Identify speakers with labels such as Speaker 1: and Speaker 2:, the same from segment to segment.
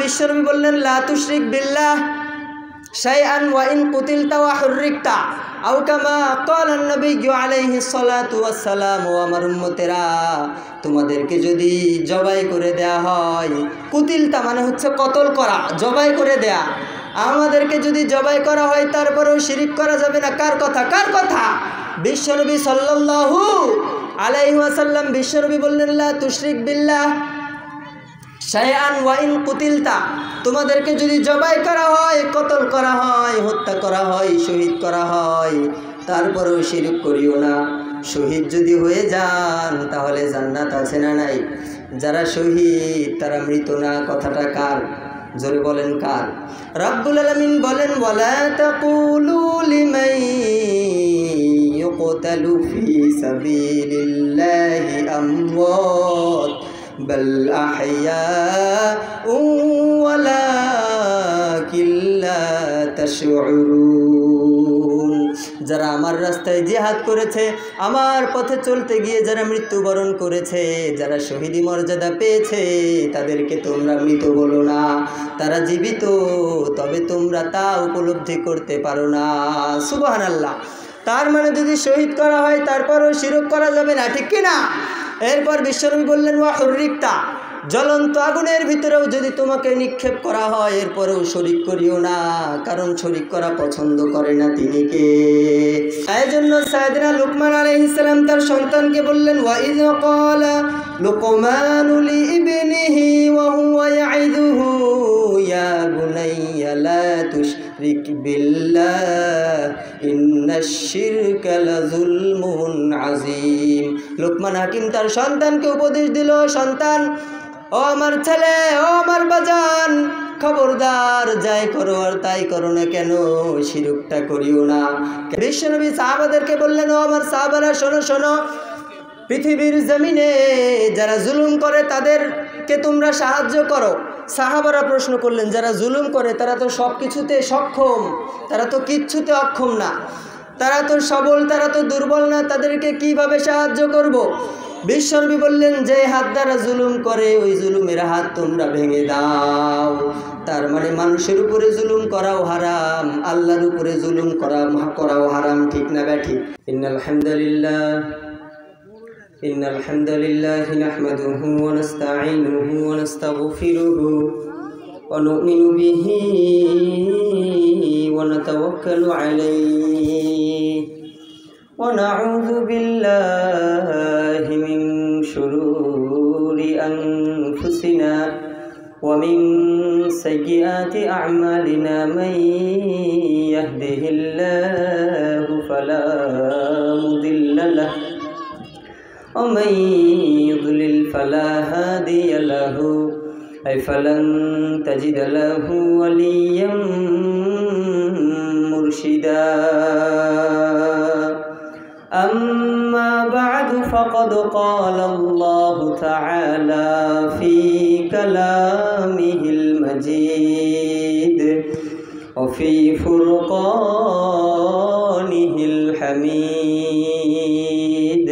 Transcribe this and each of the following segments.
Speaker 1: বিশ্বনবী বললেন লা তুশরিক বিল্লাহ শাইআন ওয়া ইন কুতিলতা ওয়া হুররিকতা আও কামা ক্বালান নবিয়্যু আলাইহিস সালাতু ওয়াস সালাম। ও আমার উম্মতেরা, তোমাদেরকে যদি জবাই করে দেয়া হয়, কুতিলতা মানে হচ্ছে কতল করা, জবাই করে দেয়া, আমাদেরকে যদি জবাই করা হয় তারপরেও শিরিক করা যাবে না। কার কথা? কার কথা? বিশ্বনবী সাল্লাল্লাহু আলাইহি ওয়াসাল্লাম। বিশ্বনবী বললেন লা তুশরিক বিল্লাহ শাইআন ওয়া ইন কুতিলতা, তোমাদেরকে যদি জবাই করা হয়, কতল করা হয়, হত্যা করা হয়, শহীদ করা হয়, তারপরেও শিরক করিও না। শহীদ যদি হয়ে যান তাহলে জান্নাত আছে না নাই? যারা শহীদ তারা মৃত না, কথাটা কার? জোরে বলেন কার? রব্বুল আলামিন বলেন ওয়ালা তাকুলু লিমান ইউকতালু ফি সাবিলিল্লাহি আমওয়াত বাল আহইয়াউ ওয়ালাকিন লা তাশউরুন। যারা আমার রাস্তায় জিহাদ করেছে, আমার পথে চলতে গিয়ে যারা মৃত্যুবরণ করেছে, যারা শহীদি মর্যাদা পেয়েছে, তাদেরকে তোমরা মৃত বলো না, তারা জীবিত, তবে তোমরা তা উপলব্ধি করতে পারো না। সুবহানাল্লাহ। তার মানে যদি শহীদ করা হয় তারপরও শিরক করা যাবে না, ঠিক কিনা? এরপর বিশ্বনবী বললেন ওয়া হুররিকতা, জ্বলন্ত আগুনের ভিতরেও যদি তোমাকে নিক্ষেপ করা হয় এরপরেও শরিক করিও না, কারণ শরিক করা পছন্দ করে না তিনি কে? এই জন্য সাইয়েদনা লুকমান আলাইহিস সালাম তার সন্তানকে বললেন ওয়া ইয ক্বালা লুকমানু লিইবনিহি ওয়া হুয়া ইয়াইদুহু ইয়া বুনাইয়া লা তুশরিক বিল্লাহ ইন্নাশ শিরকা লাযুলমুন আযীম। লুকমান হাকিম তার সন্তানকে উপদেশ দিল, সন্তান, ও আমার ছেলে, ও আমার বাজান, খবরদার, যাই করো আর তাই করো না কেন, শিরকটা করিও না। বিশ্বনবী সাহাবাদেরকে বললেন ও আমার সাহাবারা, শোনো শোনো, পৃথিবীর জমিনে যারা জুলুম করে তাদেরকে তোমরা সাহায্য করো। সাহাবারা প্রশ্ন করলেন যারা জুলুম করে তারা তো সব কিছুতে সক্ষম, তারা তো কিচ্ছুতে অক্ষম না, তারা তো সবল, তারা তো দুর্বল না, তাদেরকে কিভাবে সাহায্য করব? বিশ্বনবী বললেন যে হাত দ্বারা জুলুম করে ওই জুলুমের হাত তোমরা ভেঙে দাও। তার মানে মানুষের উপরে জুলুম করাও হারাম, আল্লাহর উপরে জুলুম করাও হারাম, ঠিক না ব্যাঠিক? ইন্নাল হামদুলিল্লাহ নাহমাদুহু ওয়া নাস্তাঈনুহু ওয়া নাস্তাগফিরুহু ওয়া নু'মিনু বিহি ওয়া নাতাওয়াক্কালু আলাইহি ওয়া নাউযু বিল্লাহি মিন শুরুরি আনফুসিনা ওয়া মিন সাইয়্যাতি আ'মালিনা মান ইয়াহদিহিল্লাহু ফালা মুদিল্লা লাহু ওয়া মান ইউদ্লিল ফালা হাদিয়া লাহু ফালান তাজিদা লাহু ওয়ালিয়্যান মুরশিদা। أما بعد فقد قال الله تعالى في كلامه المجيد وفي فرقانه الحميد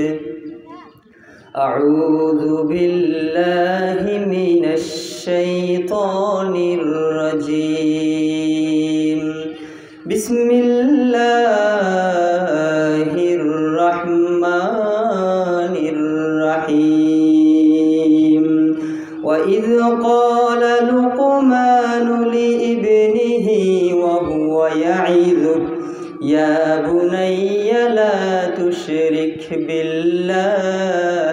Speaker 1: أعوذ بالله من الشيطان الرجيم بسم الله الرحمن الرحيم وإذ قال لقمان لابنه وهو يعظه يا بني لا تشرك بالله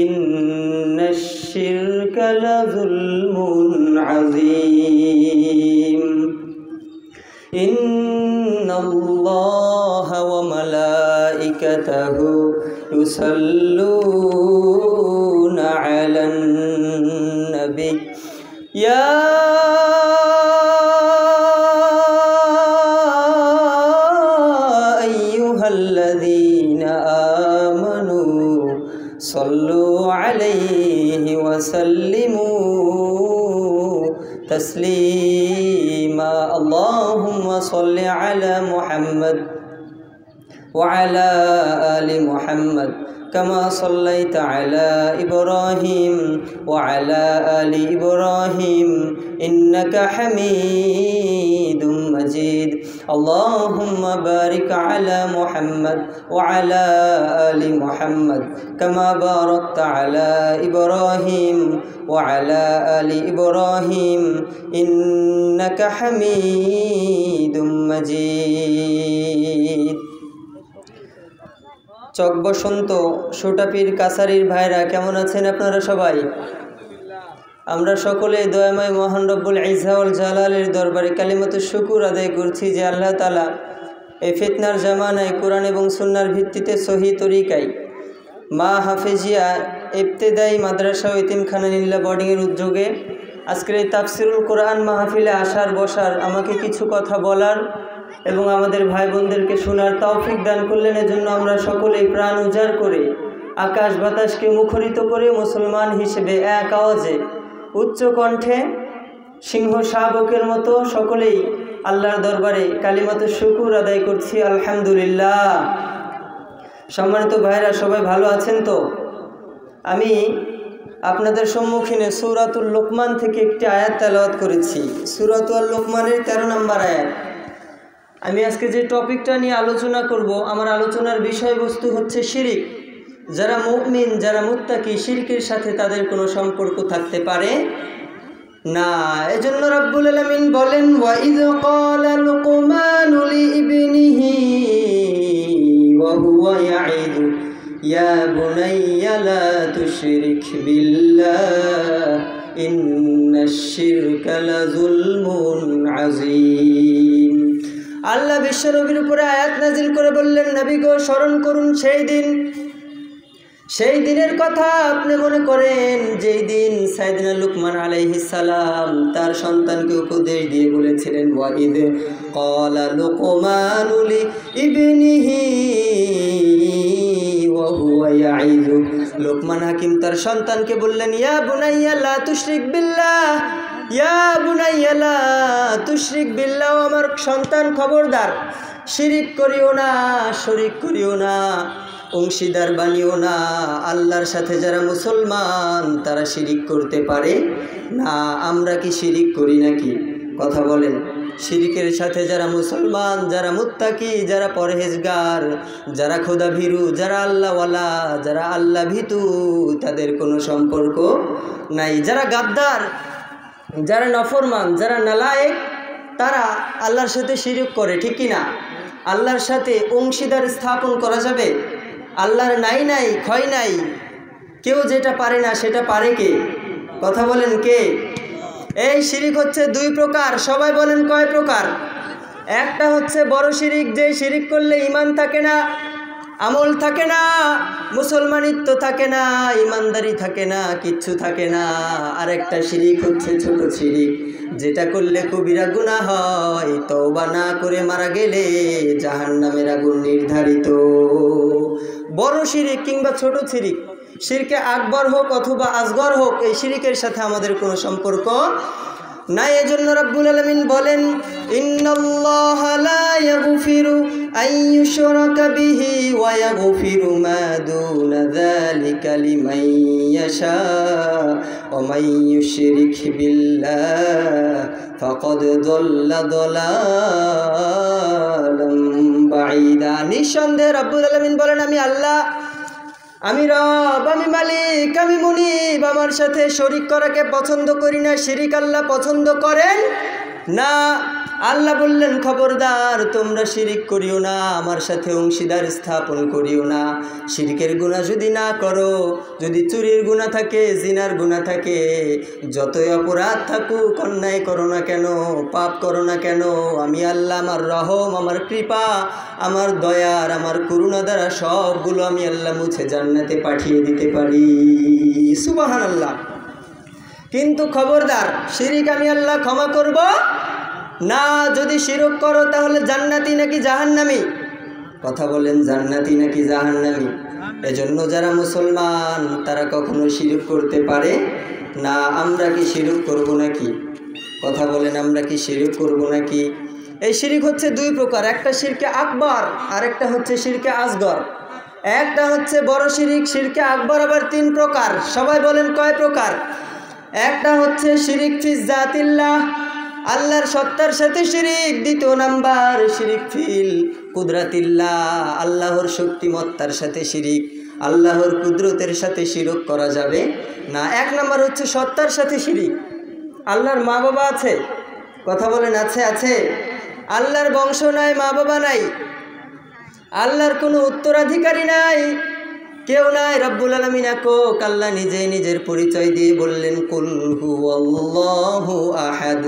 Speaker 1: إن الشرك لظلم عظيم إن الله وملائكته يصلون على النبي يا أيها الذين آمنوا صلوا عليه وسلموا تسليما اللهم صل على محمد وعلى آل محمد كما صليت على إبراهيم وعلى آل إبراهيم إنك حميد مجيد اللهم بارك على محمد وعلى آل محمد كما باركت على إبراهيم وعلى آل إبراهيم إنك حميد مجيد চক বসন্ত সুটাপীর কাছারির ভাইরা কেমন আছেন আপনারা সবাই? আমরা সকলে দয়াময় মহান রব্বুল ইজ্জা ওয়াল জালালের দরবারে কালিমাতুশ শুকর আদায় করছি যে আল্লাহ তাআলা এই ফিতনার জামানায় কোরআন এবং সুন্নাহর ভিত্তিতে সহি তরিকায় মা হাফেজিয়া ইবতেদায়ী মাদ্রাসা ও এতিমখানা নীলা বোর্ডিংয়ের উদ্যোগে আজকের এই তাফসিরুল কোরআন মাহফিলে আসার বসার আমাকে কিছু কথা বলার এবং আমাদের ভাই বোনদেরকে শোনার তৌফিক দান করলেন। এজন্য আমরা সকলেই প্রাণ উজাড় করে আকাশ বাতাসকে মুখরিত করে মুসলমান হিসেবে এক আওয়াজে উচ্চ কণ্ঠে সিংহ শাবকের মতো সকলেই আল্লাহর দরবারে কালিমাতুশ শুকর আদায় করছি আলহামদুলিল্লাহ। সম্মানিত ভাইরা সবাই ভালো আছেন তো? আমি আপনাদের সম্মুখীনে সূরাতুল লুকমান থেকে একটি আয়াত তেলাওয়াত করেছি, সূরাতুল লুকমানের 13 নম্বর আয়াত। আমি আজকে যে টপিকটা নিয়ে আলোচনা করব, আমার আলোচনার বিষয়বস্তু হচ্ছে শিরিক। যারা মুমিন, যারা মুত্তাকি, শিরকের সাথে তাদের কোনো সম্পর্ক থাকতে পারে না। এজন্য রব্বুল আলামিন বলেন, ওয়াইয ক্বালা লুকমানু লিইবনিহি ওয়া হুয়া ইয়াইদু ইয়া বুনাইয়া লা তুশরিক বিল্লাহ ইন্নাশ শিরকা লাযুলমুন আযীম। আল্লাহ বিশ্বনবীর উপরে আয়াত নাজিল করে বললেন, নবী গো স্মরণ করুন সেই দিনের কথা আপনি মনে করেন যেই দিন সাইয়েদনা লুকমান আলাইহিস সালাম তার সন্তানকে উপদেশ দিয়ে বলেছিলেন, ওয়াইদ ক্বালা লুকমানু লিইবনিহি ওয়া হুয়া ইয়াইযু। লুকমান হাকিম তার সন্তানকে বললেন, ইয়া বুনাইয়া লা তুশরিক বিল্লাহ, ইয়া বুনাইয়া লা তুশরিক বিল্লাহ, আমার সন্তান খবরদার শিরিক করিও না, শরীক করিও না, অংশীদার বানিও না। আল্লাহর সাথে যারা মুসলমান তারা শিরিক করতে পারে না। আমরা কি শিরিক করি নাকি? কথা বলেন। শিরিকের সাথে যারা মুসলমান, যারা মুত্তাকি, যারা পরহেজগার, যারা খোদা ভীরু, যারা আল্লাহওয়ালা, যারা আল্লাহ ভীতু, তাদের কোনো সম্পর্ক নাই। যারা গাদ্দার, যারা নফরমান, যারা নালায়েক, তারা আল্লাহর সাথে শিরিক করে, ঠিক কি না? আল্লাহর সাথে অংশীদার স্থাপন করা যাবে? আল্লাহর নাই নাই ক্ষয় নাই, কেউ যেটা পারে না সেটা পারে কে? কথা বলেন কে? এই শিরিক হচ্ছে 2 প্রকার। সবাই বলেন কয় প্রকার? একটা হচ্ছে বড় শিরিক, যে শিরিক করলে ঈমান থাকে না, আমল থাকে না, মুসলমানিত্ব থাকে না, ইমানদারি থাকে না, কিচ্ছু থাকে না। আর একটা শিরিক হচ্ছে ছোট শিরিক, যেটা করলে কবিরা গুনাহ হয়, তওবা না করে মারা গেলে জাহান্নামের আগুন নির্ধারিত। বড় শিরিক কিংবা ছোট শিরিক, শিরকে আকবর হোক অথবা আসগর হোক, এই শিরিকের সাথে আমাদের কোনো সম্পর্ক নাই। এজন্য রব্বুল আলামিন বলেন, ইন্নাল্লাহা লা ইয়াগফিরু আন ইউশরাকা বিহি ওয়া ইয়াগফিরু মা দুনা যালিকা লিমান ইয়াশা ওয়া মান ইউশরিক বিল্লাহ ফাকাদ দাল্লা দালালাম বাঈদা। নিঃসন্দেহে রব্বুল আলামিন বলেন, আমি আল্লাহ, আমি রব, আমি মালিক, আমি মুনিব, আমার সাথে শরীক করাকে পছন্দ করি না। শিরিক আল্লাহ পছন্দ করেন না। আল্লাহ বললেন, খবরদার তোমরা শিরিক করিও না, আমার সাথে অংশীদার স্থাপন করিও না। শিরিকের গুনাহ যদি না করো, যদি চুরির গুনাহ থাকে, জিনার গুনাহ থাকে, যতই অপরাধ থাকুক, অন্যায় করো না কেন, পাপ করো না কেন, আমি আল্লাহ আমার রহম, আমার কৃপা, আমার দয়ার, আমার করুণা দ্বারা সবগুলো আমি আল্লাহ মুছে জান্নাতে পাঠিয়ে দিতে পারি। সুবহানাল্লাহ। কিন্তু খবরদার, শিরিক আমি আল্লাহ ক্ষমা করব না। যদি শিরক করো তাহলে জান্নাতি নাকি জাহান্নামী? কথা বলেন, জান্নাতি নাকি জাহান্নামী? এজন্য যারা মুসলমান তারা কখনো শিরক করতে পারে না। আমরা কি শিরক করব নাকি? কথা বলেন, আমরা কি শিরক করব নাকি? এই শিরিক হচ্ছে 2 প্রকার, একটা শিরকে আকবর আর একটা হচ্ছে শিরকে আসগর। একটা হচ্ছে বড় শিরিক, শিরকে আকবর আবার 3 প্রকার। সবাই বলেন কয় প্রকার? একটা হচ্ছে শিরিক ফি জাতিল্লাহ, আল্লাহর সত্তার সাথে শিরিক। দ্বিতীয় নাম্বার শিরিক ফিল কুদরাতিল্লাহ, আল্লাহর শক্তিমত্তার সাথে শিরিক, আল্লাহর কুদরতের সাথে শিরক করা যাবে না। 1 নাম্বার হচ্ছে সত্তার সাথে শিরিক। আল্লাহর মা বাবা আছে? কথা বলেন, আছে? আছে। আল্লাহর বংশ নাই, মা বাবা নাই, আল্লাহর কোনো উত্তরাধিকারী নাই, কেউ নাই। রব্বুল আলামিন একক, আল্লাহ নিজেই নিজের পরিচয় দিয়ে বললেন, কুল হুয়াল্লাহু আহাদ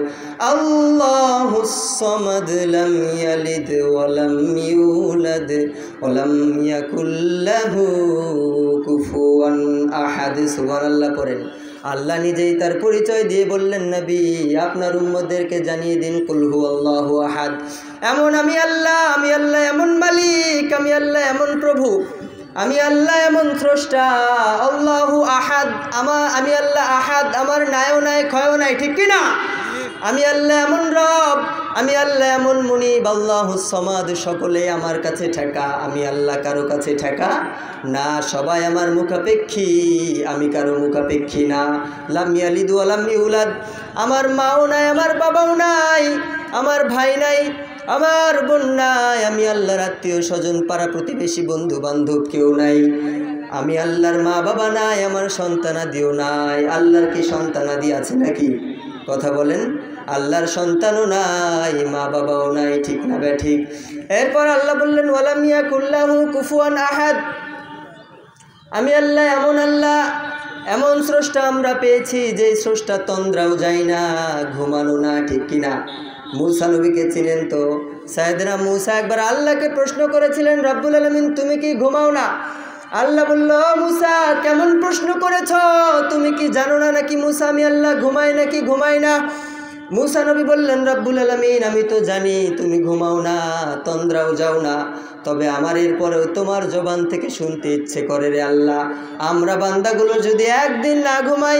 Speaker 1: আল্লাহুস সামাদ লাম ইয়ালিদ ওয়া লাম ইউলাদ ওয়া লাম ইয়াকুল লাহু কুফুয়ান আহাদ। সুবহানাল্লাহ পড়েন। আল্লাহ নিজেই তার পরিচয় দিয়ে বললেন, নবী আপনার উম্মতদেরকে জানিয়ে দিন, কুল হুয়াল্লাহু আহাদ, এমন আমি আল্লাহ এমন মালিক, আমি আল্লাহ এমন প্রভু, আমি আল্লাহ এমন স্রষ্টা। আল্লাহু আহাদ, আমি আল্লাহ আহাদ, আমার নায়ও নাই ক্ষয়ও নাই, ঠিক কিনা? আমি আল্লাহ এমন রব, আমি আল্লাহ এমন মুনিব। আল্লাহুস সামাদ, সকলে আমার কাছে ঠেকা, আমি আল্লাহ কারো কাছে ঠেকা না, সবাই আমার মুখাপেক্ষী, আমি কারো মুখাপেক্ষী না। লাম ইয়ালিদ ওয়া লাম ইউলাদ, আমার মাও নাই, আমার বাবাও নাই, আমার ভাই নাই, আমার বোন নাই, আমি আল্লাহর আত্মীয় স্বজন পাড়া প্রতিবেশী বন্ধু বান্ধব কেউ নাই। আমি আল্লাহর মা বাবা নাই, আমার সন্তানাদিও নাই। আল্লাহর কি সন্তানাদি আছে নাকি? কথা বলেন। আল্লাহর সন্তানও নাই, মা বাবাও নাই, ঠিক না বে ঠিক? এরপর আল্লাহ বললেন, ওয়ালাম ইয়াকুল লাহু কুফুয়ান আহাদ, আমি আল্লাহ এমন স্রষ্টা আমরা পেয়েছি, যে স্রষ্টা তন্দ্রাও যায় না, ঘুমানো না, ঠিক কিনা? মূসা নবীকে চিনেন তো? সাইয়েদনা মূসা একবার আল্লাহকে প্রশ্ন করেছিলেন, রব্বুল আলামিন তুমি কি ঘুমাও না? আল্লাহ বলল, মূসা কেমন প্রশ্ন করেছ, তুমি কি জানো না নাকি মূসা আমি আল্লাহ ঘুমাই নাকি ঘুমাই না? মূসা নবী বললেন, রব্বুল আলামিন আমি তো জানি তুমি ঘুমাও না, তন্দ্রাও যাও না, তবে আমার এরপরেও তোমার জবান থেকে শুনতে ইচ্ছে করে রে আল্লাহ, আমরা বান্দাগুলো যদি 1 দিন না ঘুমাই,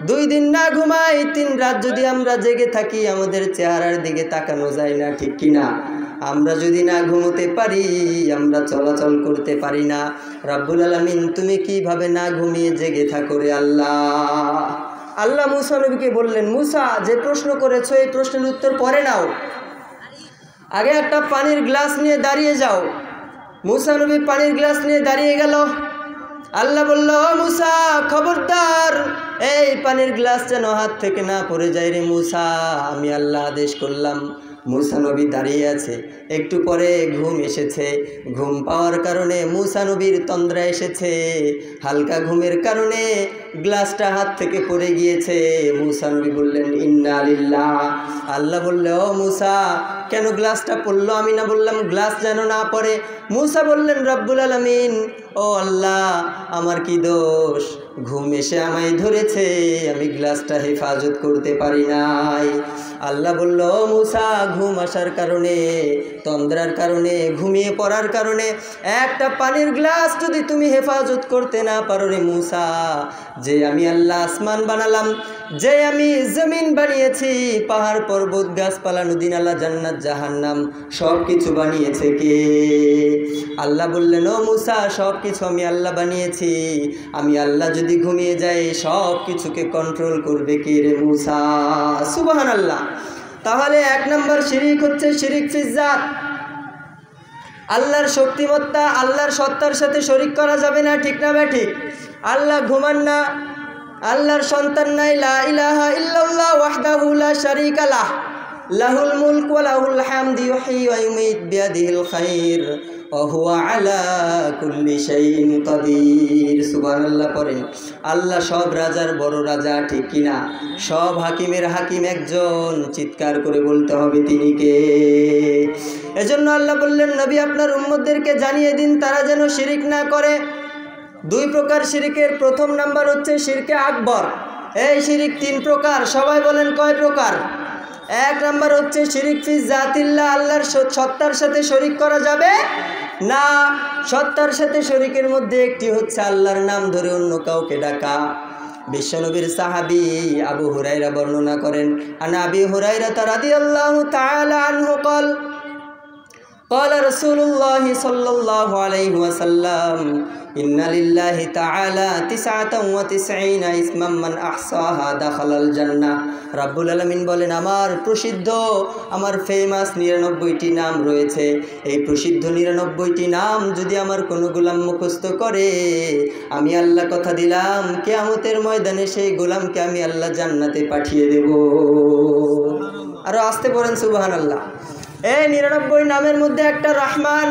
Speaker 1: 2 দিন না ঘুমাই, 3 রাত যদি আমরা জেগে থাকি, আমাদের চেহারার দিকে তাকানো যায় না, ঠিক কিনা? আমরা যদি না ঘুমোতে পারি, আমরা চলাচল করতে পারি না। রব্বুল আলামিন তুমি কিভাবে না ঘুমিয়ে জেগে থাকো রে আল্লাহ? আল্লাহ মূসা নবীকে বললেন, মূসা যে প্রশ্ন করেছো এই প্রশ্নের উত্তর পরে নাও, আগে একটা পানির গ্লাস নিয়ে দাঁড়িয়ে যাও। মূসা নবী পানির গ্লাস নিয়ে দাঁড়িয়ে গেল। আল্লাহ বলল, ও মূসা খবরদার, এই পানির গ্লাস যেন হাত থেকে না পড়ে যায় রে মূসা, আমি আল্লাহ আদেশ করলাম। মূসা নবী দাঁড়িয়ে আছে, একটু পরে ঘুম এসেছে। ঘুম পাওয়ার কারণে মূসা নবীর তন্দ্রা এসেছে, হালকা ঘুমের কারণে গ্লাসটা হাত থেকে পড়ে গিয়েছে। মূসা নবী বললেন, ইন্না লিল্লাহ। আল্লাহ বললে, ও মূসা কেন গ্লাসটা পড়লো? আমি না বললাম গ্লাস যেন না পড়ে? মূসা বললেন, রব্বুল আলামিন ও আল্লাহ আমার কি দোষ, ঘুম এসে আমায় ধরেছে, আমি গ্লাসটা হেফাজত করতে পারি নাই। আল্লাহ বলল, ও মূসা ঘুম আসার কারণে, তন্দ্রার কারণে, ঘুমিয়ে পড়ার কারণে একটা পানির গ্লাস যদি তুমি হেফাজত করতে না পারো রে মূসা, যে আমি আল্লাহ আসমান বানালাম, যে আমি জমিন বানিয়েছি, পাহাড় পর্বত গাছপালা নদী নালা জান্নাত জাহান্নাম সব কিছু বানিয়েছে কে? আল্লাহ বললেন, ও মূসা সব কিছু আমি আল্লাহ বানিয়েছি, আমি আল্লাহ যদি ঘুমিয়ে যাই সব কিছুকে কন্ট্রোল করবে কে রে মূসা? সুবহানাল্লাহ। তাহলে 1 নম্বর শিরিক হচ্ছে শিরিক ফি জাত, আল্লাহর শক্তিমত্তা, আল্লাহর সত্তার সাথে শরীক করা যাবে না, ঠিক না ঠিক? আল্লাহ ঘুমান না, আল্লাহর সন্তান নাই, লা ইলাহা ইল্লাল্লাহ ওয়াহদাহু লা শারীকা লাহ, লাহুল মুলক ওয়া লাহুল হামদু ইউহয়ী ওয়া ইউমীত বিয়াদিহিল খায়র ওয়া হুয়া আলা কুল্লি শাইইন কাদির। সুবহানাল্লাহ পড়েন। আল্লাহ সব রাজার বড় রাজা, ঠিক কিনা? সব হাকিমের হাকিম একজন, চিৎকার করে বলতে হবে তিনি কে? এজন্য আল্লাহ বললেন, নবী আপনার উম্মতদেরকে জানিয়ে দিন তারা যেন শিরিক না করে। 2 প্রকার শিরিকের প্রথম নাম্বার হচ্ছে শিরকে আকবর। এই শিরিক 3 প্রকার, সবাই বলেন কয় প্রকার? 1 নাম্বার হচ্ছে শিরিক ফি জাতিল্লাহ, আল্লাহর সত্তার সাথে শরীক করা যাবে না। সত্তার সাথে শরীকের মধ্যে একটি হচ্ছে আল্লাহর নাম ধরে অন্য কাউকে ডাকা। বিশ্বনবীর সাহাবী আবু হুরায়রা বর্ণনা করেন, আন আবি হুরায়রা রাদিয়াল্লাহু তাআলা আনহু قال قال رسول الله صلى الله عليه وسلم إن لله تعالى 99 اسما من أحصاها دخل الجنة রাব্বুল আলামিন বলেন আমার প্রসিদ্ধ আমার ফেমাস 99টি নাম রয়েছে। এই প্রসিদ্ধ 99টি নাম যদি আমার কোনো গোলাম মুখস্থ করে, আমি আল্লাহ কথা দিলাম কিয়ামতের ময়দানে সেই গোলামকে আমি আল্লাহ জান্নাতে পাঠিয়ে দেব। আর আসতে পড়েন সুবহানাল্লাহ। এই 99 নামের মধ্যে একটা রহমান,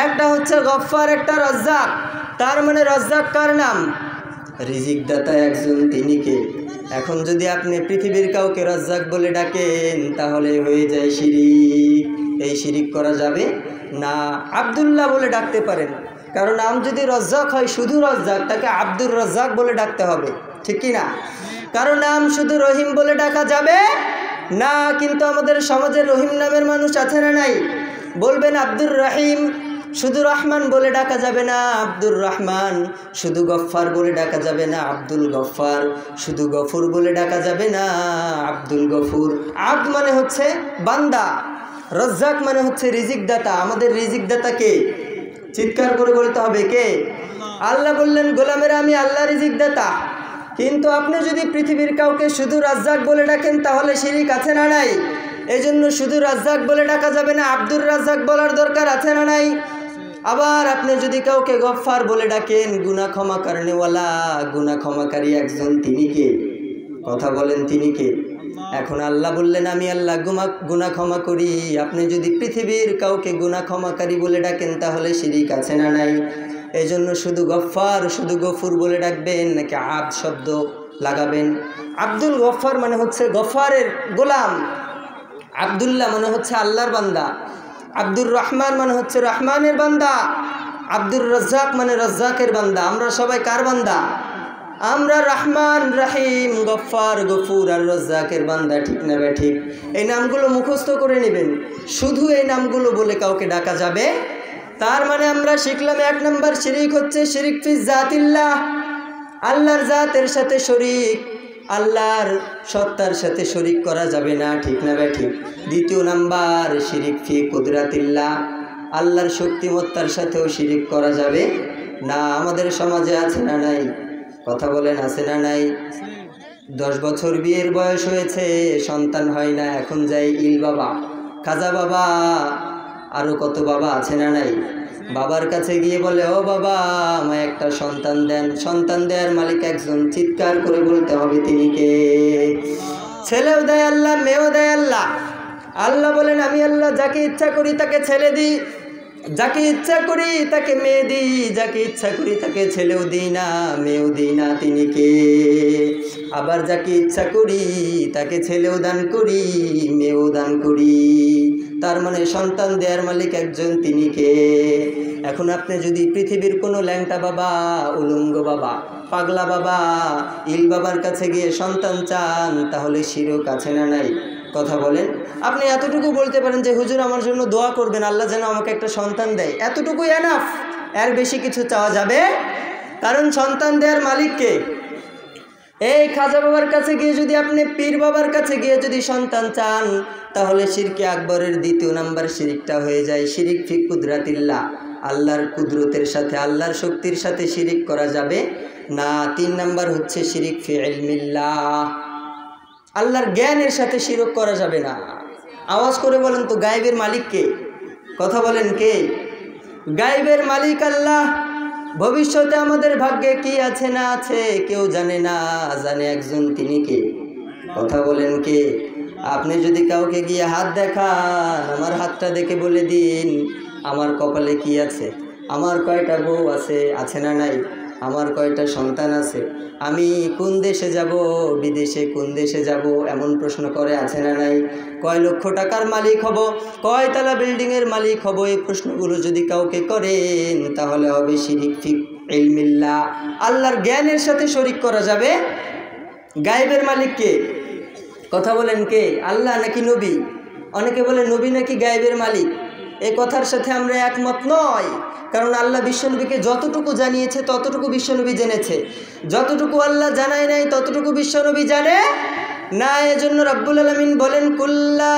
Speaker 1: একটা হচ্ছে গফফার, একটা রাজ্জাক। তার মানে রাজ্জাক কার নাম? রিজিক দাতা একজন, তিনি কে? এখন যদি আপনি পৃথিবীর কাউকে রাজ্জাক বলে ডাকেন তাহলে হয়ে যায় শিরিক। এই শিরিক করা যাবে না। আব্দুল্লাহ বলে ডাকতে পারেন, কারণ নাম যদি রাজ্জাক হয়, শুধু রাজ্জাক, তাকে আব্দুর রাজ্জাক বলে ডাকতে হবে, ঠিক কি না? কারণ নাম শুধু রহিম বলে ডাকা যাবে না। কিন্তু আমাদের সমাজে রহিম নামের মানুষ আছে না নাই? বলবেন আব্দুর রহিম, শুধু রহমান বলে ডাকা যাবে না আব্দুর রহমান, শুধু গফফার বলে ডাকা যাবে না আব্দুল গফফার, শুধু গফুর বলে ডাকা যাবে না আব্দুল গফুর। আব্দ মানে হচ্ছে বান্দা, রাজ্জাক মানে হচ্ছে রিজিক দাতা। আমাদের রিজিক দাতা কে? চিৎকার করে বলতে হবে কে? আল্লাহ বললেন গোলামেরা আমি আল্লাহ রিজিক দাতা। কিন্তু আপনি যদি পৃথিবীর কাউকে শুধু রাজ্জাক বলে ডাকেন তাহলে শিরিক আছে না নাই? এজন্য শুধু রাজ্জাক বলে ডাকা যাবে না, আব্দুর রাজ্জাক বলার দরকার আছে না নাই? আবার আপনি যদি কাউকে গফফার বলে ডাকেন, গুনাহ ক্ষমা করনেওয়ালা, গুনাহ ক্ষমাকারী একজন, তিনি কে? কথা বলেন তিনি কে? এখন আল্লাহ বললেন আমি আল্লাহ গুনাহ ক্ষমা করি। আপনি যদি পৃথিবীর কাউকে গুনাহ ক্ষমাকারী বলে ডাকেন তাহলে শিরিক আছে না নাই? এই জন্য শুধু গফফার, শুধু গফুর বলে ডাকবেন নাকি আব্দ শব্দ লাগাবেন? আব্দুল গফফার মানে হচ্ছে গফফারের গোলাম, আব্দুল্লাহ মানে হচ্ছে আল্লাহর বান্দা, আব্দুর রহমান মানে হচ্ছে রহমানের বান্দা, আব্দুর রাজ্জাক মানে রাজ্জাকের বান্দা। আমরা সবাই কার বান্দা? আমরা রহমান, রহিম, গফফার, গফুর আর রাজ্জাকের বান্দা, ঠিক না বে ঠিক? এই নামগুলো মুখস্থ করে নেবেন। শুধু এই নামগুলো বলে কাউকে ডাকা যাবে। তার মানে আমরা শিখলাম 1 নম্বর শিরিক হচ্ছে শিরিক ফি জাতিল্লাহ, আল্লাহর জাতের সাথে শরীক, আল্লাহর সত্তার সাথে শরীক করা যাবে না, ঠিক না বে ঠিক? 2 নাম্বার শিরিক ফি কুদরাতিল্লাহ, আল্লাহর শক্তিমত্তার সাথেও শিরিক করা যাবে না। আমাদের সমাজে আছে না নাই? কথা বলেন আছে না নাই? 10 বছর বিয়ের বয়স হয়েছে, সন্তান হয় না, এখন যাই ইল বাবা, খাজা বাবা, আরও কত বাবা আছে না নাই? বাবার কাছে গিয়ে বলে ও বাবা আমায় একটা সন্তান দেন। সন্তান দেওয়ার মালিক একজন, চিৎকার করে বলতে হবে তিনি কে? ছেলেও দেয় আল্লাহ, মেয়েও দেয় আল্লাহ। আল্লাহ বলেন আমি আল্লাহ যাকে ইচ্ছা করি তাকে ছেলে দিই, যাকে ইচ্ছা করি তাকে মেয়ে দিই, যাকে ইচ্ছা করি তাকে ছেলেও দিই না, মেয়েও দিই না, তিনি কে? আবার যাকে ইচ্ছা করি তাকে ছেলেও দান করি, মেয়েও দান করি। তার মানে সন্তান দেওয়ার মালিক একজন, তিনি কে? এখন আপনি যদি পৃথিবীর কোনো ল্যাংটা বাবা, উলঙ্গ বাবা, পাগলা বাবা, ইল বাবার কাছে গিয়ে সন্তান চান তাহলে শিরক আছে না নাই? কথা বলেন। আপনি এতটুকু বলতে পারেন যে হুজুর আমার জন্য দোয়া করবেন আল্লাহ যেন আমাকে একটা সন্তান দেয়, এতটুকুই এনাফ, এর বেশি কিছু চাওয়া যাবে? কারণ সন্তান দেওয়ার মালিক কে? এই খাজা বাবার কাছে গিয়ে যদি আপনি পীর বাবার কাছে গিয়ে যদি সন্তান চান তাহলে শিরকে আকবরের 2 নাম্বার শিরিকটা হয়ে যায় শিরিক ফি কুদরাতিল্লাহ, আল্লাহর কুদরতের সাথে, আল্লাহর শক্তির সাথে শিরিক করা যাবে না। 3 নাম্বার হচ্ছে শিরিক ফি ইলমিল্লাহ, আল্লাহর জ্ঞানের সাথে শিরক করা যাবে না। আওয়াজ করে বলেন তো গায়েবের মালিক কে? কথা বলেন কে? গায়েবের মালিক আল্লাহ। ভবিষ্যতে আমাদের ভাগ্যে কি আছে না আছে কেউ জানে না, জানে একজন, তিনি কে? কথা বলেন কে? আপনি যদি কাউকে গিয়ে হাত দেখান, আমার হাতটা দেখে বলে দিন আমার কপালে কি আছে, আমার কয়টা বউ আছে, আছে না নাই? আমার কয়টা সন্তান আছে, আমি কোন দেশে যাব, বিদেশে কোন দেশে যাব, এমন প্রশ্ন করে, আছে না নাই? কয় লক্ষ টাকার মালিক হব, কয় তালা বিল্ডিংয়ের মালিক হব, এই প্রশ্নগুলো যদি কাউকে করেন তাহলে হবে শিরিক ফি ইলমিল্লাহ, আল্লাহর জ্ঞানের সাথে শরীক করা যাবে। গায়েবের মালিক কে? কথা বলেন কে? আল্লাহ নাকি নবী? অনেকে বলে নবী নাকি গায়েবের মালিক। এই কথার সাথে আমরা একমত নয়, কারণ আল্লাহ বিশ্বনবীকে যতটুকু জানিয়েছে ততটুকু বিশ্বনবী জেনেছে, যতটুকু আল্লাহ জানায় নাই ততটুকু বিশ্বনবী জানে না। এজন্য রব্বুল আলামিন বলেন কুল্লা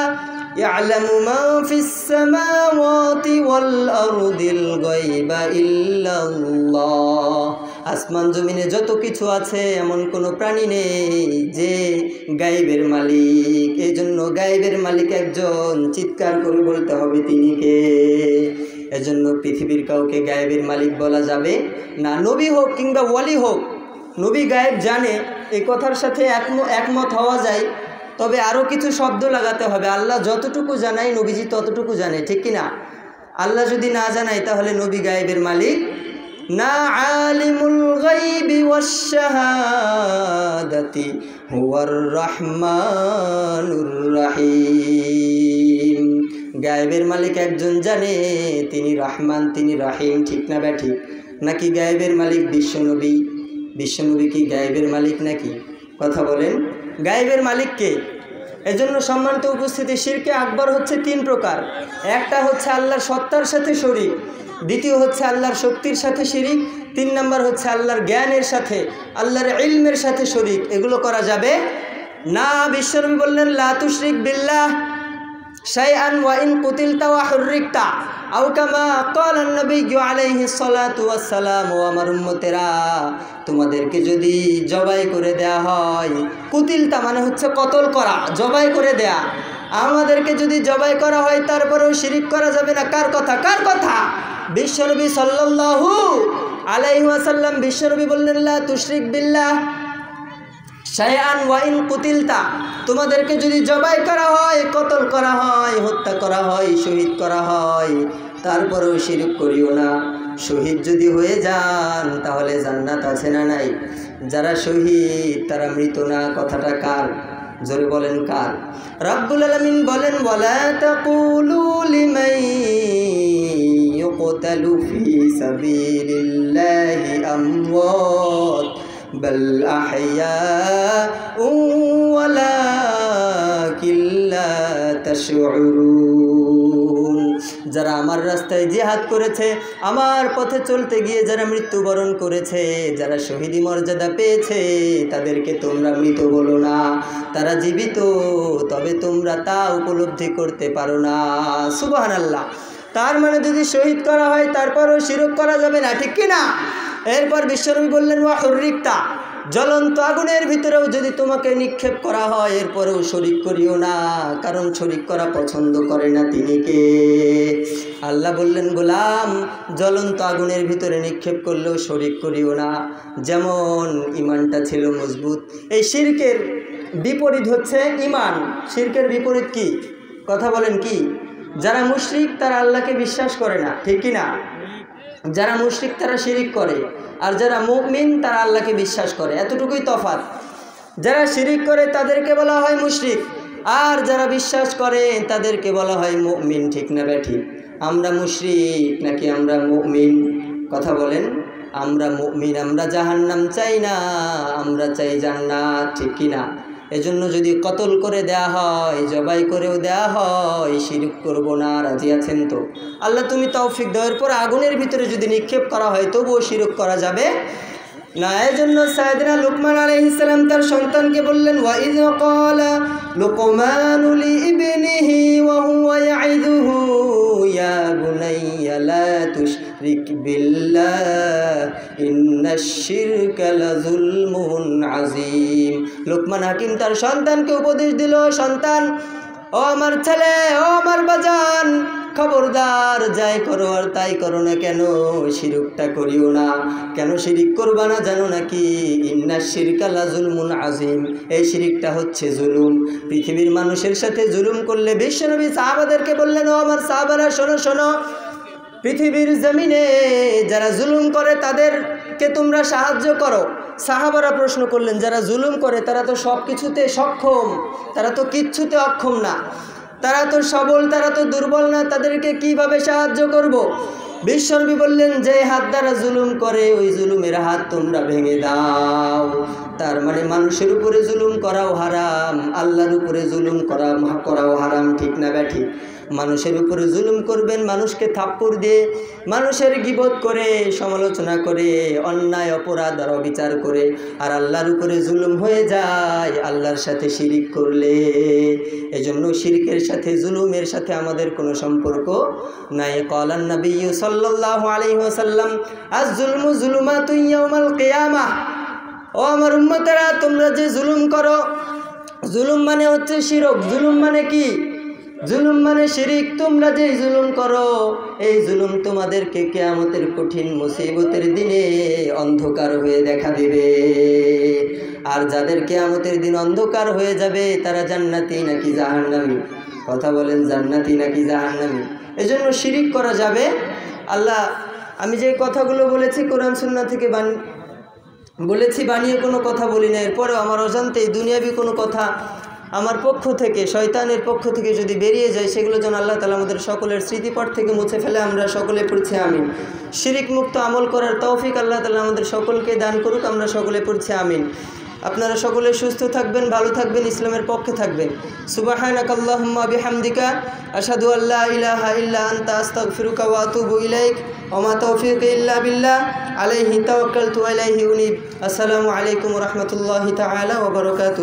Speaker 1: ইয়ালামু মা ফিস সামাওয়াতি ওয়াল আরদিল গায়বা ইল্লাল্লাহ। আসমান জমিনে যত কিছু আছে এমন কোনো প্রাণী নেই যে গায়েবের মালিক। এই জন্য গায়েবের মালিক একজন, চিৎকার করে বলতে হবে তিনি কে। এজন্য পৃথিবীর কাউকে গায়েবের মালিক বলা যাবে না, নবী হোক কিংবা ওয়ালি হোক। নবী গায়েব জানে, এই কথার সাথে একমত হওয়া যায়, তবে আরও কিছু শব্দ লাগাতে হবে। আল্লাহ যতটুকু জানায় নবীজি ততটুকু জানে, ঠিক কিনা? আল্লাহ যদি না জানায় তাহলে নবী গায়েবের মালিক না। আলিমুল গায়বি ওয়াশ শাহাদাতি হুয়ার রহমানুর রহিম। গায়েবের মালিক একজন জানে, তিনি রহমান, তিনি রহিম, ঠিক না ব্যাঠিক? নাকি গায়েবের মালিক বিশ্বনবী? বিশ্বনবী কি গায়েবের মালিক নাকি? কথা বলেন, গায়েবের মালিক কে? এজন্য সম্মানিত উপস্থিতি, শিরকে আকবর হচ্ছে 3 প্রকার। একটা হচ্ছে আল্লাহর সত্তার সাথে শরীক, দ্বিতীয় হচ্ছে আল্লাহর শক্তির সাথে শিরিক, 3 নম্বর হচ্ছে আল্লাহর জ্ঞানের সাথে, আল্লাহর ইলমের সাথে শরীক। এগুলো করা যাবে না। বিশ্বনবী বললেন লা তুশরিক বিল্লাহ শাইআন ওয়া ইন কুতিলতা ওয়া হুররিকতা আও কামা ক্বালা নবী আলাইহিস সালাতু ওয়াস সালাম। ও আমার উম্মতেরা, তোমাদেরকে যদি জবাই করে দেয়া হয়, কুতিলতা মানে হচ্ছে কতল করা, জবাই করে দেয়া। আমাদেরকে যদি জবাই করা হয় তারপরেও শিরিক করা যাবে না। কার কথা? কার কথা? বিশ্বনবী সাল্লাল্লাহু আলাইহি ওয়াসাল্লাম। বিশ্বনবী বললেন লা তুশরিক বিল্লাহ শাইআন ওয়া ইন কুতিলতা, তোমাদেরকে যদি জবাই করা হয়, কতল করা হয়, হত্যা করা হয়, শহীদ করা হয়, তারপরেও শিরক করিও না। শহীদ যদি হয়ে যান তাহলে জান্নাত আছে না নাই? যারা শহীদ তারা মৃত না। কথাটা কার? জোরে বলেন কার? রব্বুল আলামিন বলেন ওয়ালা তাকুলু লিমান ইউকতালু ফি সাবিলিল্লাহি আমওয়াত বাল আহইয়াউ ওয়ালাকিন লা তাশউরুন। যারা আমার রাস্তায় জিহাদ করেছে, আমার পথে চলতে গিয়ে যারা মৃত্যুবরণ করেছে, যারা শহীদি মর্যাদা পেয়েছে, তাদেরকে তোমরা মৃত বলো না, তারা জীবিত, তবে তোমরা তা উপলব্ধি করতে পারো না। সুবহানাল্লাহ। তার মানে যদি শহীদ করা হয় তারপরও শিরক করা যাবে না, ঠিক কিনা? এরপর বিশ্বনবী বললেন ওয়া হুররিকতা, জ্বলন্ত আগুনের ভিতরেও যদি তোমাকে নিক্ষেপ করা হয় এরপরেও শরিক করিও না, কারণ শরিক করা পছন্দ করে না তিনি কে? আল্লাহ বললেন গোলাম, জ্বলন্ত আগুনের ভিতরে নিক্ষেপ করলেও শরিক করিও না। যেমন ইমানটা ছিল মজবুত। এই শিরকের বিপরীত হচ্ছে ইমান। শিরকের বিপরীত কি? কথা বলেন কি? যারা মুশরিক তারা আল্লাহকে বিশ্বাস করে না, ঠিক কিনা? যারা মুশরিক তারা শিরিক করে, আর যারা মুমিন তারা আল্লাহকে বিশ্বাস করে। এতটুকুই তফাৎ। যারা শিরিক করে তাদেরকে বলা হয় মুশরিক, আর যারা বিশ্বাস করে তাদেরকে বলা হয় মুমিন, ঠিক না ব্যাঠিক? আমরা মুশরিক নাকি আমরা মুমিন? কথা বলেন। আমরা মুমিন, আমরা জাহান্নাম চাই না, আমরা চাই জান্নাত, ঠিক কিনা? এজন্য যদি কতল করে দেয়া হয়, জবাই করেও দেয়া হয়, শিরক করব না। রাজি আছেন তো? আল্লাহ তুমি তৌফিক দাও। এরপর আগুনের ভিতরে যদি নিক্ষেপ করা হয় তবুও শিরক করা যাবে না। এজন্য সাইয়েদনা লুকমান আলাইহিস সালাম তার সন্তানকে বললেন ওয়া ইয ক্বালা লুকমানু লিইবনিহি ওয়া হুয়া ইয়াইদুহু ইয়া বুনাইয়া লা তুশরিক বিল্লাহ ইন্নাশ শিরকা লাযুলমুন আযীম। লুকমান হাকিম তার সন্তানকে উপদেশ দিল, সন্তান, ও আমার ছেলে, ও আমার বাজান, খবরদার, যাই করো আর তাই করো না কেন, শিরকটা করিও না। কেন শিরিক করবা না জানো নাকি? ইন্নাশ শিরকা লাযুলমুন আযীম। এই শিরিকটা হচ্ছে জুলুম। পৃথিবীর মানুষের সাথে জুলুম করলে বিশ্বনবী সাহাবাদেরকে বললেন, ও আমার সাহাবারা শোনো শোনো, পৃথিবীর জমিনে যারা জুলুম করে তাদেরকে তোমরা সাহায্য করো। সাহাবারা প্রশ্ন করলেন, যারা জুলুম করে তারা তো সব কিছুতে সক্ষম, তারা তো কিচ্ছুতে অক্ষম না, তারা তো সবল, তারা তো দুর্বল না, তাদেরকে কিভাবে সাহায্য করব? বিশ্বনবী বললেন, যে হাত দ্বারা জুলুম করে ওই জুলুমের হাত তোমরা ভেঙে দাও। তার মানে মানুষের উপরে জুলুম করাও হারাম, আল্লাহর উপরে জুলুম করাও হারাম, ঠিক না ব্যাঠিক? মানুষের উপরে জুলুম করবেন, মানুষকে থাপ্পড় দিয়ে, মানুষের গীবত করে, সমালোচনা করে, অন্যায় অপরাধ আর অবিচার করে, আর আল্লাহর উপরে জুলুম হয়ে যায় আল্লাহর সাথে শিরিক করলে। এজন্য শিরকের সাথে জুলুমের সাথে আমাদের কোনো সম্পর্ক নাই। ক্বালান নবী সাল্লাল্লাহু আলাইহি ওয়াসাল্লাম, আয-যুলমু যুলুমাতুন ইয়াউমাল কিয়ামাহ। ও আমার উম্মতেরা, তোমরা যে জুলুম করো, জুলুম মানে হচ্ছে শিরক। জুলুম মানে কি? জুলুম মানে শিরিক। তোমরা যে জুলুম করো, এই জুলুম তোমাদেরকে কিয়ামতের কঠিন মুসিবতের দিনে অন্ধকার হয়ে দেখা দিবে। আর যাদের কিয়ামতের দিন অন্ধকার হয়ে যাবে তারা জান্নাতি নাকি জাহান্নামী? কথা বলেন, জান্নাতি নাকি জাহান্নামী? এজন্য শিরিক করা যাবে। আল্লাহ, আমি যে কথাগুলো বলেছি কোরআন সুন্নাহ থেকে বলেছি, বানিয়ে কোনো কথা বলি না। এরপরেও আমার অজান্তেই দুনিয়াবি কোনো কথা আমার পক্ষ থেকে, শয়তানের পক্ষ থেকে যদি বেরিয়ে যায়, সেগুলো যেন আল্লাহ তাআলা আমাদের সকলের স্মৃতিপট থেকে মুছে ফেলে। আমরা সকলে পড়ছি আমিন। শিরিক মুক্ত আমল করার তৌফিক আল্লাহ তাআলা আমাদের সকলকে দান করুক। আমরা সকলে পড়ছি আমিন। আপনারা সকলে সুস্থ থাকবেন, ভালো থাকবেন, ইসলামের পক্ষে থাকবেন। সুবহানাকাল্লাহুম্মা বিহামদিকা আশহাদু আল্লা ইলাহা ইল্লা আনতা আস্তাগফিরুকা ওয়া আতুবু ইলাইক ওয়া মা তাওফীকি ইল্লা বিল্লাহ আলাইহি তাওয়াক্কালতু ওয়া ইলাইহি উনীব। আসসালামু আলাইকুম ওয়া রাহমাতুল্লাহি তাআলা ওয়া বারাকাতুহু।